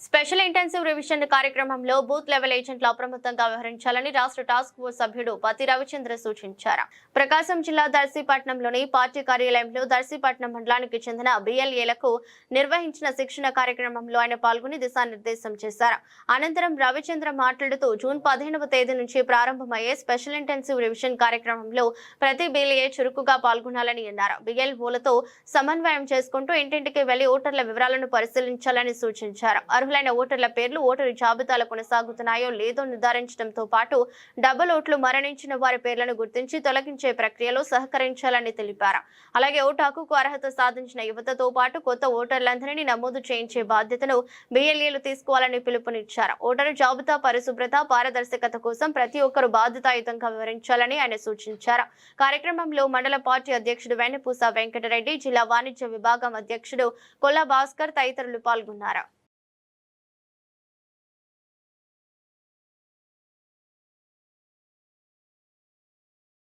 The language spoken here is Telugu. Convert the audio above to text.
స్పెషల్ ఇంటెన్సివ్ రివిజన్ కార్యక్రమంలో బూత్ లెవెల్ ఏజెంట్లు అప్రమత్తంగా వ్యవహరించాలని రాష్ట్ర టాస్క్ ఫోర్స్ సభ్యుడు పతి రవిచంద్ర సూచించారు. ప్రకాశం జిల్లా దర్శిపట్నంలోని పార్టీ కార్యాలయంలో దర్శిపట్నం మండలానికి చెందిన బిఎల్ఏలకు నిర్వహించిన శిక్షణ కార్యక్రమంలో ఆయన పాల్గొని దిశానిర్దేశం చేశారు. అనంతరం రవిచంద్ర మాట్లాడుతూ జూన్ 15వ తేదీ నుంచి ప్రారంభమయ్యే స్పెషల్ ఇంటెన్సివ్ రివిజన్ కార్యక్రమంలో ప్రతి బిఎల్ఏ చురుకుగా పాల్గొనాలని అన్నారు. బిఎల్ఓలతో సమన్వయం చేసుకుంటూ ఇంటింటికి వెళ్లి ఓటర్ల వివరాలను పరిశీలించాలని సూచించారు. అర్హులైన ఓటర్ల పేర్లు ఓటరు జాబితాలో కొనసాగుతున్నాయో లేదో నిర్ధారించడంతో పాటు డబుల్ ఓట్లు మరణించిన వారి పేర్లను గుర్తించి తొలగించే ప్రక్రియలో సహకరించాలని తెలిపారు. అలాగే ఓటు హక్కుకు అర్హత సాధించిన యువతతో పాటు కొత్త ఓటర్లందరినీ నమోదు చేయించే బాధ్యతను బిఎల్ఏలు తీసుకోవాలని పిలుపునిచ్చారు. ఓటరు జాబితా పరిశుభ్రత, పారదర్శకత కోసం ప్రతి ఒక్కరూ బాధ్యతాయుతంగా వివరించాలని ఆయన సూచించారు. కార్యక్రమంలో మండల పార్టీ అధ్యక్షుడు వెన్నపూస వెంకటరెడ్డి, జిల్లా వాణిజ్య విభాగం అధ్యక్షుడు కొల్లా భాస్కర్ తదితరులు పాల్గొన్నారు.